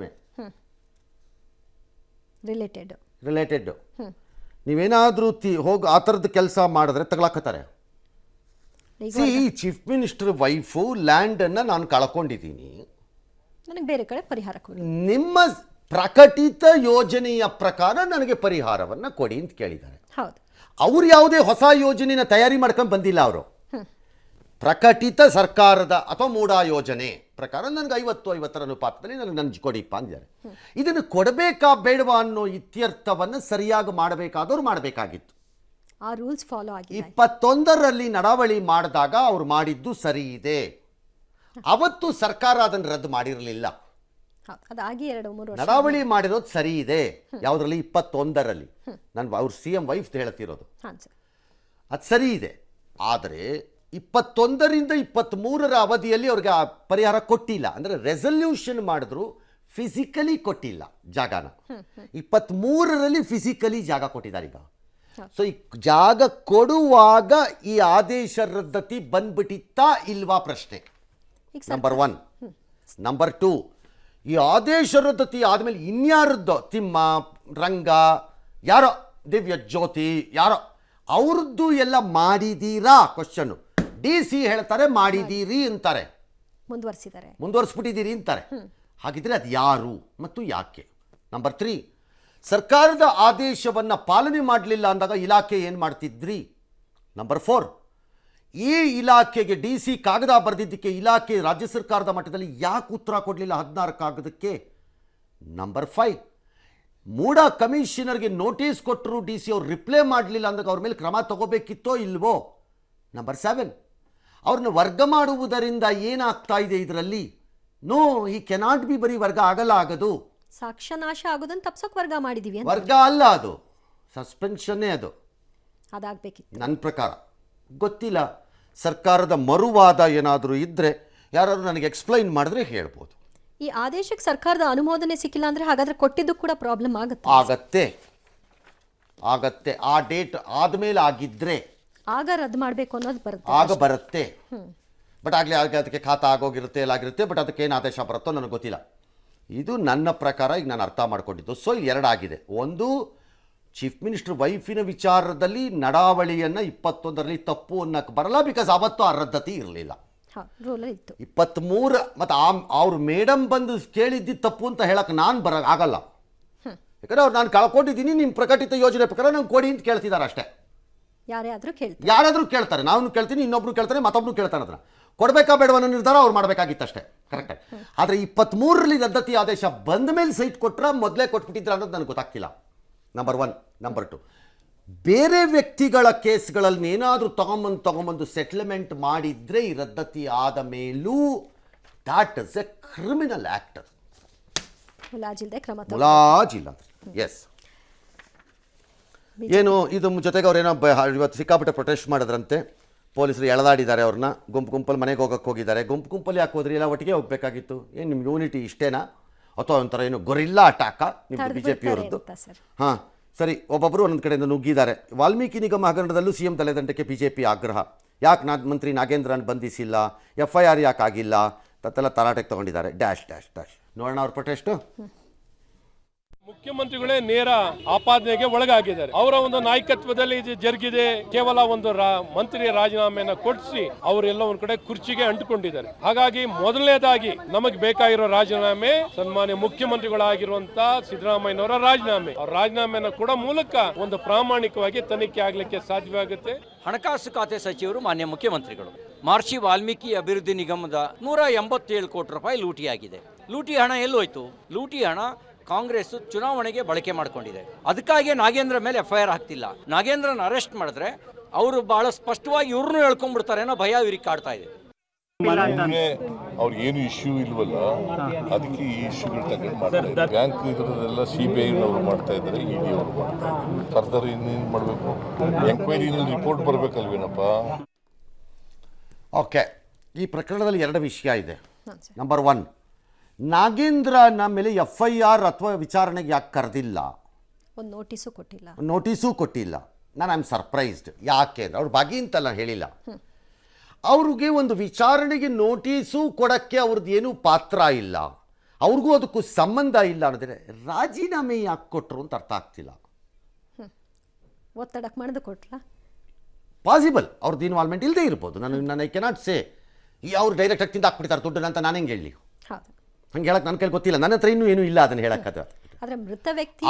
ರಿಲೇಟೆಡ್ ನೀವೇನಾದರೂ ಹೋಗಿ ಆ ಥರದ್ದು ಕೆಲಸ ಮಾಡಿದ್ರೆ ತಗೊಳಕತ್ತಾರೆ. ಸಿ, ಚೀಫ್ ಮಿನಿಸ್ಟರ್ ವೈಫು ಲ್ಯಾಂಡನ್ನು ನಾನು ಕಳ್ಕೊಂಡಿದ್ದೀನಿ, ನನಗೆ ಬೇರೆ ಕಡೆ ಪರಿಹಾರ ಕೊಡಿ, ನಿಮ್ಮ ಪ್ರಕಟಿತ ಯೋಜನೆಯ ಪ್ರಕಾರ ನನಗೆ ಪರಿಹಾರವನ್ನು ಕೊಡಿ ಅಂತ ಕೇಳಿದ್ದಾರೆ. ಹೌದು. ಅವ್ರು ಯಾವುದೇ ಹೊಸ ಯೋಜನೆನ ತಯಾರಿ ಮಾಡ್ಕೊಂಡು ಬಂದಿಲ್ಲ. ಅವರು ಪ್ರಕಟಿತ ಸರ್ಕಾರದ ಅಥವಾ ಮೂಡ ಯೋಜನೆ ಪ್ರಕಾರ ನನಗೆ 50-50 ಅನುಪಾತದಲ್ಲಿ ನನಗೆ ಕೊಡಿಪ್ಪ ಅಂದಿದ್ದಾರೆ. ಇದನ್ನು ಕೊಡಬೇಕಾ ಬೇಡವಾ ಅನ್ನೋ ಇತ್ಯರ್ಥವನ್ನು ಸರಿಯಾಗಿ ಮಾಡಬೇಕಾದವ್ರು ಮಾಡಬೇಕಾಗಿತ್ತು. ಆ ರೂಲ್ಸ್ ಫಾಲೋ ಆಗಿದೆ. 21ರಲ್ಲಿ ನಡಾವಳಿ ಮಾಡಿದಾಗ ಅವ್ರು ಮಾಡಿದ್ದು ಸರಿ ಇದೆ. ಅವತ್ತು ಸರ್ಕಾರ ಅದನ್ನು ರದ್ದು ಮಾಡಿರಲಿಲ್ಲ. ಅದಾಗಿ 2-3 ವರ್ಷ ನಡಾವಳಿ ಮಾಡಿರೋದು ಸರಿ ಇದೆ. ಯಾವುದರಲ್ಲಿ? 21ರಲ್ಲಿ. ನಾನು ಅವ್ರ CM ವೈಫ್ ಹೇಳ್ತಿರೋದು ಅದು ಸರಿ ಇದೆ. ಆದರೆ 21ರಿಂದ 23ರ ಅವಧಿಯಲ್ಲಿ ಅವ್ರಿಗೆ ಆ ಪರಿಹಾರ ಕೊಟ್ಟಿಲ್ಲ. ಅಂದರೆ ರೆಸಲ್ಯೂಷನ್ ಮಾಡಿದ್ರು, ಫಿಸಿಕಲಿ ಕೊಟ್ಟಿಲ್ಲ ಜಾಗನ. 23ರಲ್ಲಿ ಫಿಸಿಕಲಿ ಜಾಗ ಕೊಟ್ಟಿದ್ದಾರೆ ಈಗ. ಸೊ ಈ ಜಾಗ ಕೊಡುವಾಗ ಈ ಆದೇಶ ರದ್ದತಿ ಬಂದ್ಬಿಟ್ಟಿತ್ತಾ ಇಲ್ವಾ ಪ್ರಶ್ನೆ ನಂಬರ್ 1. ನಂಬರ್ 2, ಈ ಆದೇಶ ರದ್ದತಿ ಆದಮೇಲೆ ಇನ್ಯಾರದ್ದು, ತಿಮ್ಮ, ರಂಗ, ಯಾರೋ ದಿವ್ಯ ಜ್ಯೋತಿ, ಯಾರೋ ಅವ್ರದ್ದು ಎಲ್ಲ ಮಾಡಿದೀರಾ? ಕ್ವಶನ್ನು. DC ಹೇಳ್ತಾರೆ ಮಾಡಿದೀರಿ ಅಂತಾರೆ, ಮುಂದುವರಿಸ್ಬಿಟ್ಟಿದ್ದೀರಿ ಅಂತಾರೆ. ಹಾಗಿದ್ರೆ ಅದು ಯಾರು ಮತ್ತು ಯಾಕೆ? ನಂಬರ್ 3, ಸರ್ಕಾರದ ಆದೇಶವನ್ನು ಪಾಲನೆ ಮಾಡಲಿಲ್ಲ ಅಂದಾಗ ಇಲಾಖೆ ಏನು ಮಾಡ್ತಿದ್ರಿ? ನಂಬರ್ 4, ಈ ಇಲಾಖೆಗೆ DC ಕಾಗದ ಬರೆದಿದ್ದಕ್ಕೆ ಇಲಾಖೆ ರಾಜ್ಯ ಸರ್ಕಾರದ ಮಟ್ಟದಲ್ಲಿ ಯಾಕೆ ಉತ್ತರ ಕೊಡಲಿಲ್ಲ 16 ಕಾಗದಕ್ಕೆ? ನಂಬರ್ 5, ಮೂಡ ಕಮಿಷನರ್ಗೆ ನೋಟಿಸ್ ಕೊಟ್ಟರು DC ಅವ್ರು ರಿಪ್ಲೈ ಮಾಡಲಿಲ್ಲ ಅಂದಾಗ ಅವ್ರ ಮೇಲೆ ಕ್ರಮ ತಗೋಬೇಕಿತ್ತೋ ಇಲ್ವೋ? ನಂಬರ್ 7, ಅವ್ರನ್ನ ವರ್ಗ ಮಾಡುವುದರಿಂದ ಏನಾಗ್ತಾ ಇದೆ ಇದರಲ್ಲಿ? ನೋ, ಈ ಕೆನಾಟ್ ಬಿ, ಬರೀ ವರ್ಗ ಆಗದು. ಸಾಕ್ಷ್ಯನಾಶ ಆಗೋದನ್ನು ತಪ್ಸೋಕೆ ವರ್ಗ ಮಾಡಿದೀವಿ. ವರ್ಗ ಅಲ್ಲ, ಅದು ಸಸ್ಪೆನ್ಷನ್ನೇ. ಅದು ಅದಾಗಬೇಕಿತ್ತು ನನ್ನ ಪ್ರಕಾರ. ಗೊತ್ತಿಲ್ಲ, ಸರ್ಕಾರದ ಮರುವಾದ ಏನಾದರೂ ಇದ್ದರೆ ಯಾರಾದರೂ ನನಗೆ ಎಕ್ಸ್ಪ್ಲೈನ್ ಮಾಡಿದ್ರೆ ಹೇಳ್ಬೋದು. ಈ ಆದೇಶಕ್ಕೆ ಸರ್ಕಾರದ ಅನುಮೋದನೆ ಸಿಕ್ಕಿಲ್ಲ ಅಂದರೆ ಹಾಗಾದರೆ ಕೊಟ್ಟಿದ್ದು ಕೂಡ ಪ್ರಾಬ್ಲಮ್ ಆಗತ್ತೆ. ಆ ಡೇಟ್ ಆದಮೇಲೆ ಆಗಿದ್ದರೆ ಆಗ ರದ್ದು ಮಾಡಬೇಕು ಅನ್ನೋದು ಬರುತ್ತೆ. ಬಟ್ ಆಗಲಿ ಅದಕ್ಕೆ ಖಾತಾ ಆಗೋಗಿರುತ್ತೆ, ಎಲ್ಲ ಆಗಿರುತ್ತೆ. ಬಟ್ ಅದಕ್ಕೇನು ಆದೇಶ ಬರುತ್ತೋ ನನಗೆ ಗೊತ್ತಿಲ್ಲ. ಇದು ನನ್ನ ಪ್ರಕಾರ ಈಗ ನಾನು ಅರ್ಥ ಮಾಡ್ಕೊಂಡಿದ್ದು. ಸೊ ಇಲ್ಲಿ 2 ಆಗಿದೆ. ಒಂದು, ಚೀಫ್ ಮಿನಿಸ್ಟರ್ ವೈಫಿನ ವಿಚಾರದಲ್ಲಿ ನಡಾವಳಿಯನ್ನು 21ರಲ್ಲಿ ತಪ್ಪು ಅನ್ನಕ್ಕೆ ಬರಲ್ಲ, ಬಿಕಾಸ್ ಅವತ್ತು ಆ ರದ್ದತಿ ಇರಲಿಲ್ಲ. 23 ಮತ್ತು ಅವ್ರು ಮೇಡಮ್ ಬಂದು ಕೇಳಿದ್ದು ತಪ್ಪು ಅಂತ ಹೇಳಕ್ಕೆ ನಾನು ಆಗಲ್ಲ. ಯಾಕಂದರೆ ಅವ್ರು ನಾನು ಕಳ್ಕೊಂಡಿದ್ದೀನಿ, ನಿಮ್ಮ ಪ್ರಕಟಿತ ಯೋಜನೆ ಪ್ರಕಾರ ನಂಗೆ ಕೊಡಿ ಅಂತ ಕೇಳ್ತಿದ್ದಾರೆ ಅಷ್ಟೇ. ಯಾರಾದರೂ ಕೇಳ್ತಾರೆ. ನಾನು ಕೇಳ್ತೀನಿ, ಇನ್ನೊಬ್ರು ಕೇಳ್ತಾರೆ, ಮತ್ತೊಬ್ರು ಕೇಳ್ತಾರೆ. ಅದನ್ನು ಕೊಡಬೇಕಾ ಬೇಡವ ಅನ್ನೋ ನಿರ್ಧಾರ ಅವ್ರು ಮಾಡಬೇಕಾಗಿತ್ತಷ್ಟೇ, ಕರೆಕ್ಟ್. ಆದರೆ 23ರಲ್ಲಿ ರದ್ದತಿ ಆದೇಶ ಬಂದ ಮೇಲೆ ಸೈಟ್ ಕೊಟ್ರ ಮೊದಲೇ ಕೊಟ್ಬಿಟ್ಟಿದ್ರ ಅನ್ನೋದು ನನಗೆ ಗೊತ್ತಾಗ್ತಿಲ್ಲ. ನಂಬರ್ 1. ನಂಬರ್ 2, ಬೇರೆ ವ್ಯಕ್ತಿಗಳ ಕೇಸ್ಗಳಲ್ಲಿ ಏನಾದರೂ ತಗೊಂಬಂದು ಸೆಟ್ಲ್ಮೆಂಟ್ ಮಾಡಿದರೆ ಈ ರದ್ದತಿ ಆದ ಮೇಲೂ that is a criminal act. ಮುಲಾಜಿಲ್ದೆ ಕ್ರಮ ಮುಲಾಜಿಲ್ಲ. ಎಸ್. ಏನು ಇದು ಜೊತೆಗೆ ಅವ್ರೇನೋ ಇವತ್ತು ಸಿಕ್ಕಾಪಟ್ಟೆ ಪ್ರೊಟೆಸ್ಟ್ ಮಾಡಿದ್ರಂತೆ, ಪೊಲೀಸರು ಎಳೆದಾಡಿದ್ದಾರೆ ಅವ್ರನ್ನ, ಗುಂಪಲ್ಲಿ ಮನೆಗೆ ಹೋಗಿದ್ದಾರೆ. ಗುಂಪಲ್ಲಿ ಯಾಕೆ ಹೋದ್ರಿ, ಎಲ್ಲ ಒಟ್ಟಿಗೆ ಹೋಗಬೇಕಾಗಿತ್ತು. ಏನು ನಿಮ್ಮ ಯೂನಿಟಿ ಇಷ್ಟೇನಾ, ಅಥವಾ ಒಂಥರ ಏನು ಗೊರಿಲ್ಲಾ ಅಟ್ಯಾಕ ನಿಮ್ಮದು ಬಿ ಜೆ ಪಿಯವರದ್ದು? ಹಾಂ ಸರಿ, ಒಬ್ಬೊಬ್ಬರು ಒಂದೊಂದು ಕಡೆಯಿಂದ ನುಗ್ಗಿದ್ದಾರೆ. ವಾಲ್ಮೀಕಿ ನಿಗಮ ಹಗರಣದಲ್ಲೂ CM ತಲೆದಂಡಕ್ಕೆ BJP ಆಗ್ರಹ. ಯಾಕೆ ಮಂತ್ರಿ ನಾಗೇಂದ್ರನ್ ಬಂಧಿಸಿಲ್ಲ, FIR ಯಾಕೆ ಆಗಿಲ್ಲ ತತ್ತೆಲ್ಲ ತರಾಟೆಗೆ ತಗೊಂಡಿದ್ದಾರೆ. Dash dash dash. ನೋಡೋಣ ಅವ್ರ ಪ್ರೊಟೆಸ್ಟು. ಮುಖ್ಯಮಂತ್ರಿಗಳೇ ನೇರ ಆಪಾದನೆಗೆ ಒಳಗಾಗಿದ್ದಾರೆ. ಅವರ ಒಂದು ನಾಯಕತ್ವದಲ್ಲಿ ಇದು ಜರುಗಿದೆ. ಕೇವಲ ಒಂದು ಮಂತ್ರಿಯ ರಾಜೀನಾಮೆಯನ್ನು ಕೊಡಿಸಿ ಅವರೆಲ್ಲ ಒಂದ್ ಕಡೆ ಕುರ್ಚಿಗೆ ಅಂಟಿಕೊಂಡಿದ್ದಾರೆ. ಹಾಗಾಗಿ ಮೊದಲನೇದಾಗಿ ನಮಗೆ ಬೇಕಾಗಿರೋ ರಾಜೀನಾಮೆ ಸನ್ಮಾನ್ಯ ಮುಖ್ಯಮಂತ್ರಿಗಳಾಗಿರುವಂತಹ ಸಿದ್ದರಾಮಯ್ಯನವರ ರಾಜೀನಾಮೆ. ಅವ್ರ ರಾಜೀನಾಮೆಯನ್ನು ಕೊಡೋ ಮೂಲಕ ಒಂದು ಪ್ರಾಮಾಣಿಕವಾಗಿ ತನಿಖೆ ಆಗ್ಲಿಕ್ಕೆ ಸಾಧ್ಯವಾಗುತ್ತೆ. ಹಣಕಾಸು ಖಾತೆ ಸಚಿವರು ಮಾನ್ಯ ಮುಖ್ಯಮಂತ್ರಿಗಳು ಮಹರ್ಷಿ ವಾಲ್ಮೀಕಿ ಅಭಿವೃದ್ಧಿ ನಿಗಮದ 187 ಕೋಟಿ ರೂಪಾಯಿ ಲೂಟಿಯಾಗಿದೆ. ಲೂಟಿ ಹಣ ಎಲ್ಲೋಯ್ತು? ಲೂಟಿ ಹಣ ಕಾಂಗ್ರೆಸ್ ಚುನಾವಣೆಗೆ ಬಳಕೆ ಮಾಡ್ಕೊಂಡಿದೆ. ಅದಕ್ಕಾಗಿ ನಾಗೇಂದ್ರ ಮೇಲೆ FIR ಹಾಕ್ತಿಲ್ಲ. ನಾಗೇಂದ್ರನ ಅರೆಸ್ಟ್ ಮಾಡಿದ್ರೆ ಅವರು ಬಹಳ ಸ್ಪಷ್ಟವಾಗಿ ಇವ್ರನ್ನೂ ಹೇಳ್ಕೊಂಡ್ಬಿಡ್ತಾರೆ ಅನ್ನೋ ಭಯ ಇವ್ರಿಗೆ ಕಾಡ್ತಾ ಇದೆ. ಅವ್ರಿಗೆ ಏನು ಇಶ್ಯೂ ಇಲ್ವಲ್ಲ, ಅದಕ್ಕೆ ಈ ಇಶ್ಯೂಗಳು ತಗೊಂಡು ಮಾಡ್ತಾ ಇದ್ದಾರೆ. ಬ್ಯಾಂಕ್ ಇದರದೆಲ್ಲ CBI ಅವರು ಮಾಡ್ತಾ ಇದ್ದಾರೆ, ED ಅವರು ಮಾಡ್ತಾ ಇದ್ದಾರೆ. ಫರ್ದರ್ ಇನ್ನೇನು ಮಾಡಬೇಕು? ಎಂಕ್ವೈರಿನಲ್ಲಿ ರಿಪೋರ್ಟ್ ಬರಬೇಕಲ್ವೇನಪ್ಪ? ಓಕೆ, ಈ ಪ್ರಕರಣದಲ್ಲಿ 2 ವಿಷಯ ಇದೆ. ನಂಬರ್ 1, ನಾಗೇಂದ್ರನ ಮೇಲೆ FIR ಅಥವಾ ವಿಚಾರಣೆಗೆ ಯಾಕೆ ಕರೆದಿಲ್ಲ? ಒಂದು ನೋಟಿಸು ಕೊಟ್ಟಿಲ್ಲ. ನಾನು ಐ ಆಮ್ ಸರ್ಪ್ರೈಸ್ಡ್. ಯಾಕೆ ಅಂದ್ರೆ ಅವ್ರು ಭಾಗಿ ಅಂತಲ್ಲ ಹೇಳಿಲ್ಲ. ಅವ್ರಿಗೆ ಒಂದು ವಿಚಾರಣೆಗೆ ನೋಟಿಸು ಕೊಡೋಕ್ಕೆ ಅವ್ರದ್ದು ಏನೂ ಪಾತ್ರ ಇಲ್ಲ, ಅವ್ರಿಗೂ ಅದಕ್ಕೂ ಸಂಬಂಧ ಇಲ್ಲ ಅನ್ನೋದ್ರೆ ರಾಜೀನಾಮೆ ಯಾಕೆ ಕೊಟ್ಟರು ಅಂತ ಅರ್ಥ ಆಗ್ತಿಲ್ಲ. ಒತ್ತಡಕ್ಕೆ ಮಾಡಿದು ಕೊಟ್ರಾ? ಪಾಸಿಬಲ್ ಅವ್ರದ್ದು ಇನ್ವಾಲ್ವ್ಮೆಂಟ್ ಇಲ್ಲದೆ ಇರ್ಬೋದು. ನಾನು ಐ ಕೆನಾಟ್ ಸೇ ಅವ್ರು ಡೈರೆಕ್ಟಾಗಿ ತಿಂದು ಹಾಕ್ಬಿಡ್ತಾರೆ ದುಡ್ಡನ್ನ ಅಂತ ನಾನು ಹೆಂಗೆ ಹೇಳಿ? ಹಂಗೆ ಹೇಳಕ್ಕೆ ನನ್ನ ಕೈಲಿ ಗೊತ್ತಿಲ್ಲ, ನನ್ನ ಹತ್ರ ಇನ್ನೂ ಏನೂ ಇಲ್ಲ ಅದನ್ನು ಹೇಳಕ್ಕದ.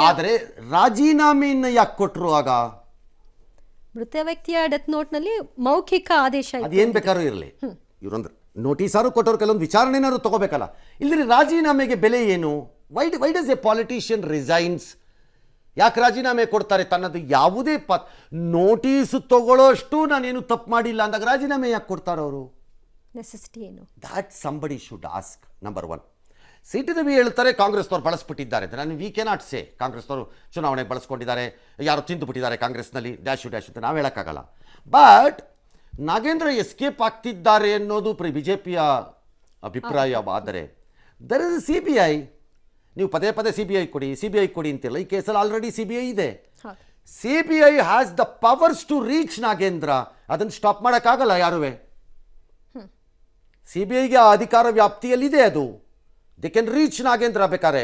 ಆದರೆ ರಾಜೀನಾಮೆಯನ್ನು ಯಾಕೆ ಕೊಟ್ಟರು? ಆಗ ಮೃತ ವ್ಯಕ್ತಿಯ ಡೆತ್ ನೋಟ್ನಲ್ಲಿ ಮೌಖಿಕ ಆದೇಶ ಅದೇನು ಬೇಕಾದ್ರೂ ಇರಲಿ, ಇವರೊಂದು ನೋಟಿಸಾರು ಕೊಟ್ಟವ್ರು, ಕೆಲವೊಂದು ವಿಚಾರಣೆನಾದ್ರು ತಗೋಬೇಕಲ್ಲ. ಇಲ್ಲದ್ರೆ ರಾಜೀನಾಮೆಗೆ ಬೆಲೆ ಏನು? Why does A politician ರಿಸೈನ್ಸ್? ಯಾಕೆ ರಾಜೀನಾಮೆ ಕೊಡ್ತಾರೆ? ತನ್ನದು ಯಾವುದೇ ನೋಟಿಸು ತಗೊಳ್ಳೋಷ್ಟು ನಾನೇನು ತಪ್ಪು ಮಾಡಿಲ್ಲ ಅಂದಾಗ ರಾಜೀನಾಮೆ ಯಾಕೆ ಕೊಡ್ತಾರೆ ಅವರು? ನೆಸೆಸಿಟಿ ಏನು? That somebody should ask. Number 1. CT Ravi ಹೇಳ್ತಾರೆ ಕಾಂಗ್ರೆಸ್ನವ್ರು ಬಳಸ್ಬಿಟ್ಟಿದ್ದಾರೆ ಅಂತ. ನಾನು ವಿ ಕೆನಾಟ್ ಸೇ ಕಾಂಗ್ರೆಸ್ನವರು ಚುನಾವಣೆಗೆ ಬಳಸ್ಕೊಂಡಿದ್ದಾರೆ, ಯಾರು ತಿಂದುಬಿಟ್ಟಿದ್ದಾರೆ ಕಾಂಗ್ರೆಸ್ನಲ್ಲಿ ಡ್ಯಾಶು ಅಂತ ನಾವು ಹೇಳೋಕ್ಕಾಗಲ್ಲ. ಬಟ್ ನಾಗೇಂದ್ರ ಎಸ್ಕೇಪ್ ಆಗ್ತಿದ್ದಾರೆ ಅನ್ನೋದು BJPಯ ಅಭಿಪ್ರಾಯವಾದರೆ ದರ್ ಇಸ್ CBI. ನೀವು ಪದೇ CBI ಕೊಡಿ ಅಂತಿಲ್ಲ. ಈ ಕೇಸಲ್ಲಿ ಆಲ್ರೆಡಿ CBI ಇದೆ. CBI has the powers to reach Nagendra. ಅದನ್ನು ಸ್ಟಾಪ್ ಮಾಡೋಕ್ಕಾಗಲ್ಲ ಯಾರುವೆ. CBIಗೆ ಆ ಅಧಿಕಾರ ವ್ಯಾಪ್ತಿಯಲ್ಲಿದೆ ಅದು. ದೇ ಕ್ಯಾನ್ ರೀಚ್ ನಾಗೇಂದ್ರ ಬೇಕಾರೆ.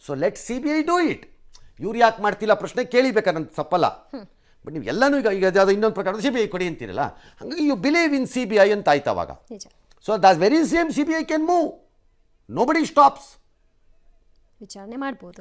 So let CBI do it. ಇವ್ರು ಯಾಕೆ ಮಾಡ್ತಿಲ್ಲ ಪ್ರಶ್ನೆ ಕೇಳಿಬೇಕಾ? ನನ್ನ ತಪ್ಪಲ್ಲ. ಬಟ್ ನೀವು ಎಲ್ಲನೂ ಈಗ ಯಾವುದೋ ಇನ್ನೊಂದು ಪ್ರಕಾರ CBI ಕೊಡಿ ಅಂತೀರಲ್ಲ, ಹಾಗಾಗಿ ಯು ಬಿಲೀವ್ ಇನ್ CBI ಅಂತ ಆಯ್ತು ಅವಾಗ. So that very same CBI can move. Nobody stops. ವಿಚಾರಣೆ ಮಾಡ್ಬೋದು.